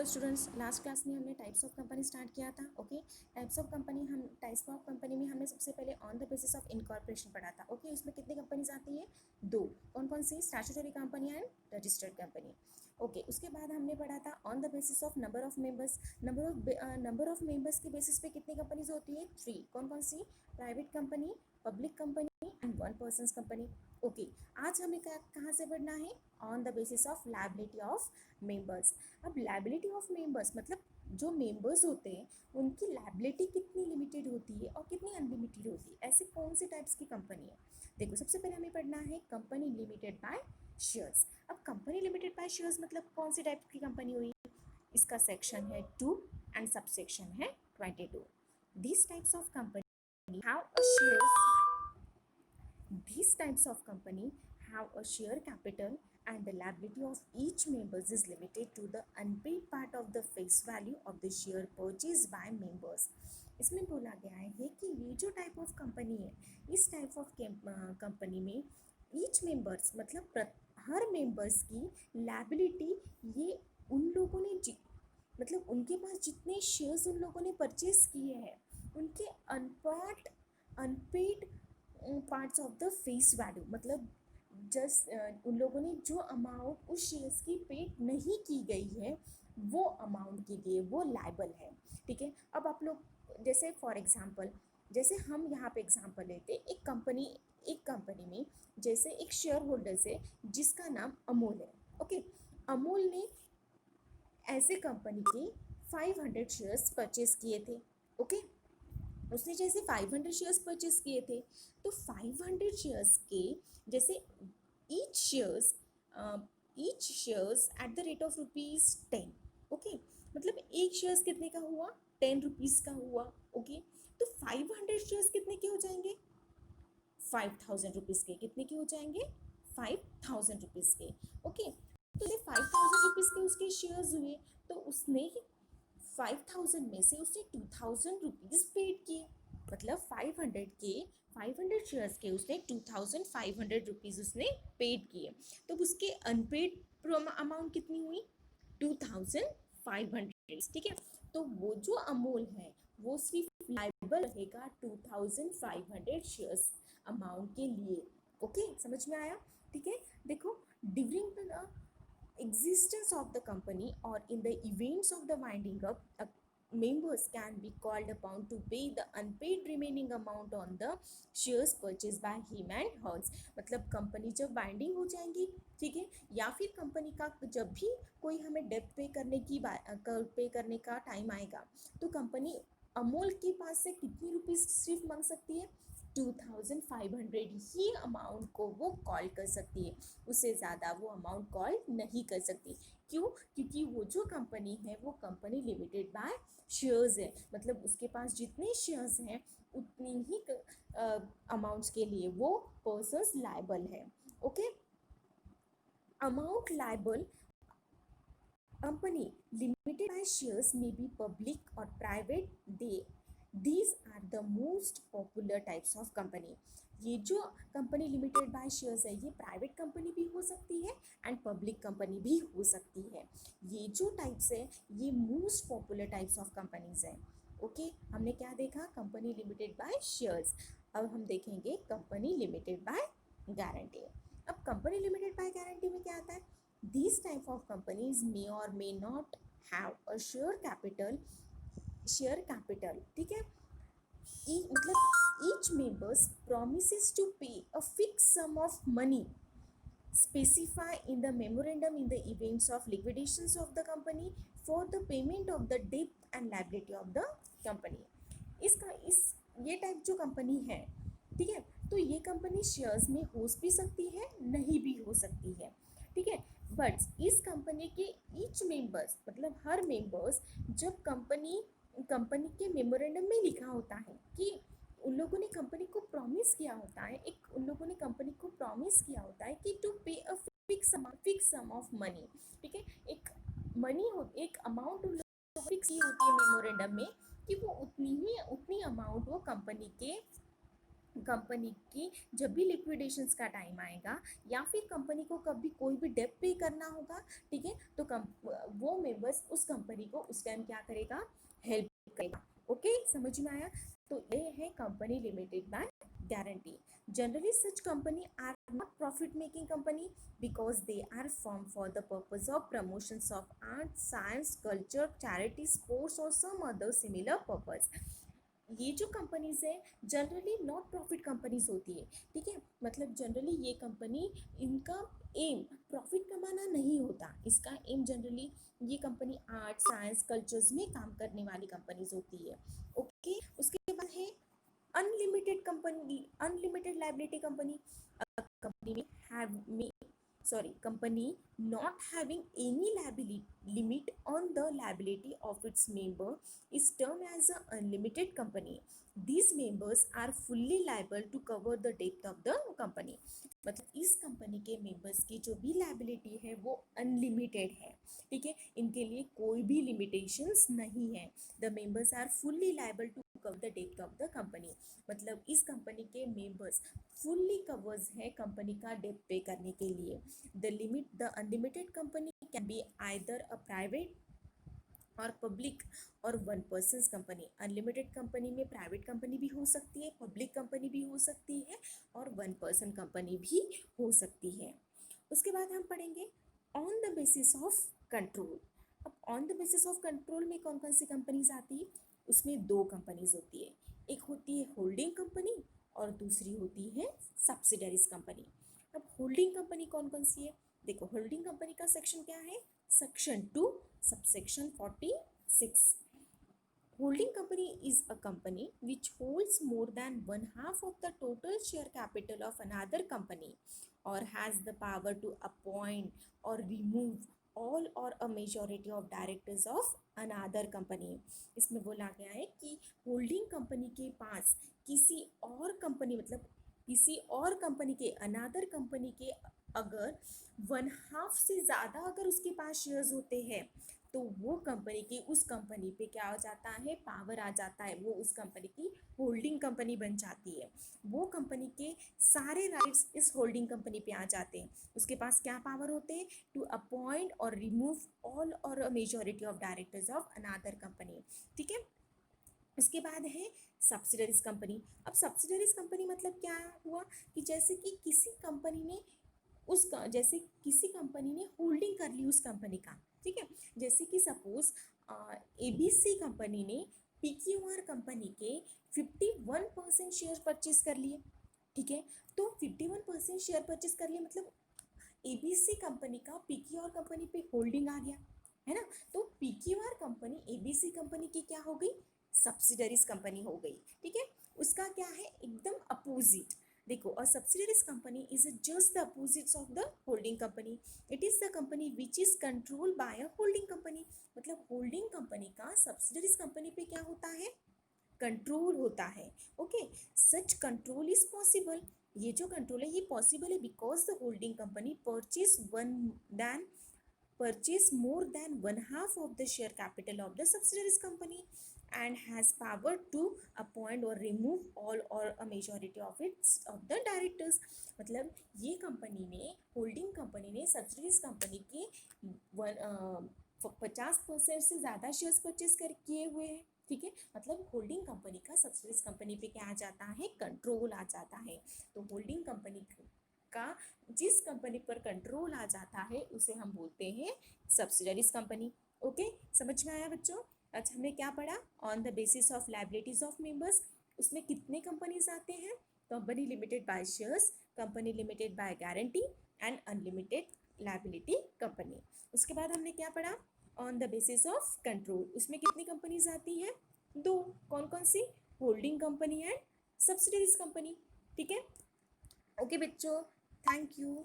Hello students, last class में हमने types of company start किया था. ओके, टाइप्स ऑफ कंपनी में हमने सबसे पहले on the basis of incorporation पढ़ा था. ओके, उसमें कितनी कंपनीज आती है? दो. कौन कौन सी? Statutory company and registered company. Okay, उसके बाद हमने पढ़ा था on the basis of number of members. Number of members के बेसिस पे कितनी कंपनीज होती है? 3. कौन कौन सी? Private company, public company and one person company. Okay, आज हमें कहाँ से पढ़ना है? On the basis of liability of members. अब लायबिलिटी ऑफ मेंबर्स मतलब जो मेंबर्स होते हैं उनकी लायबिलिटी कितनी लिमिटेड होती है और कितनी अनलिमिटेड होती है. ऐसे कौन से टाइप्स की कंपनी है? देखो, सबसे पहले हमें पढ़ना है कंपनी लिमिटेड बाय शेयर्स. अब कंपनी लिमिटेड बाय शेयर्स मतलब कौन सी टाइप की कंपनी हुई? इसका सेक्शन है 2 एंड सब सेक्शन है 22. This types of company have a shares. These types of company have a share capital and the liability of each members is limited to the unpaid part of the face value of the share purchased by members. इसमें बोला गया है कि ये जो type of company है, इस type of company में ईच मेंबर्स मतलब हर मेंबर्स की लायबिलिटी ये उन लोगों ने मतलब उनके पास जितने शेयर्स उन लोगों ने परचेज किए हैं उनके unpaid parts of the face value मतलब जस्ट उन लोगों ने जो अमाउंट उस शेयर्स की पेड नहीं की गई है वो अमाउंट के लिए वो लायबल है. ठीक है, अब आप लोग जैसे फॉर एग्जांपल जैसे हम यहाँ पे एग्जांपल लेते एक कंपनी में जैसे एक शेयर होल्डर्स है जिसका नाम अमूल है. ओके, अमूल ने ऐसे कंपनी के 500 शेयर्स परचेज किए थे. ओके, उसने जैसे 500 शेयर्स परचेज किए थे तो 500 शेयर्स के जैसे each shares at the rate of ₹10. Okay, मतलब एक शेयर्स कितने का हुआ? 10 रुपीज़ का हुआ. ओके, तो 500 शेयर्स कितने के हो जाएंगे? 5000 रुपीज़ के. कितने के हो जाएंगे? 5000 रुपीज़ के. ओके, तो ये 5000 रुपीज़ के उसके शेयर्स हुए तो उसने 5000 में से उसने 2000 रुपीज़ पेड किए. मतलब 500 शेयर्स के उसने 2500 रुपीज़ उसने पेड किए. तो उसके अनपेड अमाउंट कितनी हुई? 2500. ठीक है, तो वो जो अमूल है वो सिर्फ लायबल रहेगा 2500 शेयर्स अमाउंट के लिए. ओके, समझ में आया? ठीक है, देखो, during the existence of the company or in the events of the winding up, members can be called upon to pay the unpaid remaining amount on the shares purchased by him and hers. मतलब company जब winding हो जाएंगी, ठीक है, या फिर company का जब भी कोई हमें डेप्ट पे करने का टाइम आएगा तो कंपनी अमूल के पास से कितनी रुपीस सिर्फ मांग सकती है? 2500 ही अमाउंट को वो कॉल कर सकती है. उससे ज़्यादा वो अमाउंट कॉल नहीं कर सकती. क्यों? क्योंकि वो जो कंपनी है वो कंपनी लिमिटेड बाय शेयर्स है. मतलब उसके पास जितने शेयर्स हैं उतनी ही अमाउंट्स के लिए वो पर्सन्स लायबल है. Okay, amount liable company limited by shares may be public or private. These are the most popular types of company. ये जो कंपनी लिमिटेड बाय शेयर्स है ये प्राइवेट कंपनी भी हो सकती है एंड पब्लिक कंपनी भी हो सकती है. ये जो टाइप्स है ये most popular types of companies है. ओके, हमने क्या देखा? Company limited by shares. अब हम देखेंगे कंपनी लिमिटेड बाय गारंटी. अब कंपनी लिमिटेड बाय गारंटी में क्या आता है? These type of companies may or may not have a share capital. ठीक है, मतलब each members promises to pay a fixed sum of money specified in the memorandum in the events of liquidations of the company for the payment of the debt and liability of the company. ये type जो company है, ठीक है, तो ये company shares में हो भी सकती है, नहीं भी हो सकती है. ठीक है, बट इस कंपनी के ईच मेंबर्स मतलब हर मेंबर्स जब कंपनी के मेमोरेंडम में लिखा होता है कि उन लोगों ने कंपनी को प्रॉमिस किया होता है उन लोगों ने कंपनी को प्रॉमिस किया होता है कि to pay a fix sum of money. ठीक है, एक अमाउंट उन लोगों को फिक्स की होती है मेमोरेंडम में कि वो उतनी अमाउंट वो कंपनी के कंपनी की जब भी लिक्विडेशंस का टाइम आएगा या फिर कंपनी को कभी कोई भी डेट पे करना होगा, ठीक है, तो वो मेंबर्स उस कंपनी को उस टाइम क्या करेगा, हेल्प करेगा। ओके, समझ में आया? तो ये है company limited by guarantee. Generally such company are not profit making company because they are form for the purpose of promotions of art, science, culture, charity, sports और सम अदर सिमिलर पर्पज। ये जो companies है generally not profit companies होती है, ठीक है, मतलब generally ये कंपनी, इनका एम प्रॉफिट कमाना नहीं होता, इसका एम जनरली ये कंपनी आर्ट, साइंस, कल्चर्स में काम करने वाली कंपनीज होती है। ओके, उसके बाद है unlimited company, unlimited liability company. Company में हैव में company not having any liability limit on the liability of its member is termed as an unlimited company. These members are fully liable to cover the debt of the company. मतलब इस company के members की जो भी liability है वो unlimited है, ठीक है, इनके लिए कोई भी लिमिटेशंस नहीं है। The members are fully liable to cover the debt of the company, मतलब इस कंपनी के मेंबर्स फुल्ली कवर्स है कंपनी का डेट पे करने के लिए। The unlimited company can be either a private और पब्लिक और one person company. Unlimited company में प्राइवेट कंपनी भी हो सकती है, पब्लिक कंपनी भी हो सकती है और वन पर्सन कंपनी भी हो सकती है। उसके बाद हम पढ़ेंगे on the basis of control. अब on the basis of control में कौन कौन सी कंपनीज आती है? उसमें दो कंपनीज होती है, एक होती है होल्डिंग कंपनी और दूसरी होती है सब्सिडरीज कंपनी। अब होल्डिंग कंपनी कौन कौन सी है? देखो, होल्डिंग कंपनी का सेक्शन क्या है? Section 2 subsection 46। Holding company is a company which holds more than one half of the total share capital of another company or has the power to appoint or remove all or a majority of directors of another company। इसमें बोला गया है कि holding company के पास किसी और company, मतलब किसी और कंपनी के, अनादर कंपनी के अगर वन हाफ से ज़्यादा अगर उसके पास शेयर्स होते हैं तो वो कंपनी की, उस कंपनी पे क्या हो जाता है, पावर आ जाता है, वो उस कंपनी की होल्डिंग कंपनी बन जाती है। वो कंपनी के सारे राइट्स इस होल्डिंग कंपनी पे आ जाते हैं। उसके पास क्या पावर होते हैं? टू अपॉइंट और रिमूव ऑल और a majority of directors of another company, ठीक है। उसके बाद है सब्सिडरीज कंपनी। अब सब्सिडरीज कंपनी मतलब क्या हुआ कि जैसे कि किसी कंपनी ने जैसे किसी कंपनी ने होल्डिंग कर ली उस कंपनी का, ठीक है, जैसे कि सपोज एबीसी कंपनी ने पीक्यूआर कंपनी के 51% शेयर परचेज कर लिए, ठीक है, तो 51% शेयर परचेज कर लिए मतलब एबीसी कंपनी का पीक्यूआर कंपनी पे होल्डिंग आ गया, है ना। तो पीक्यूआर कंपनी एबीसी कंपनी की क्या हो गई? सब्सिडरीज कंपनी हो गई, ठीक है। उसका क्या है? एकदम अपोजिट। देखो, a subsidiaries company is just the opposite of the holding company. It is the company which is controlled by a holding company. मतलब होल्डिंग कंपनी का सब्सिडरीज कंपनी पे क्या होता है? कंट्रोल होता है। Okay, such control is possible. ये जो कंट्रोल है ये पॉसिबल है because the holding company purchase more than one half of the share capital of the subsidiaries company and has power to appoint or remove all or a majority of the directors। मतलब ये company ने, holding company ने subsidies company के 50% से ज़्यादा shares purchase कर किए हुए हैं, ठीक है। मतलब होल्डिंग कंपनी का सब्सिडीज कंपनी पे क्या आ जाता है? कंट्रोल आ जाता है। तो होल्डिंग कंपनी का जिस कंपनी पर कंट्रोल आ जाता है उसे हम बोलते हैं सब्सिडरीज कंपनी। ओके, समझ में आया बच्चों? अच्छा, हमने क्या पढ़ा? On the basis of liabilities of members. उसमें कितने कंपनीज आते हैं? Company limited by shares, company limited by guarantee and unlimited liability company. उसके बाद हमने क्या पढ़ा? On the basis of control. उसमें कितनी कंपनीज आती हैं? दो। कौन कौन सी? Holding company and subsidiaries company, ठीक है। ओके बच्चों, थैंक यू।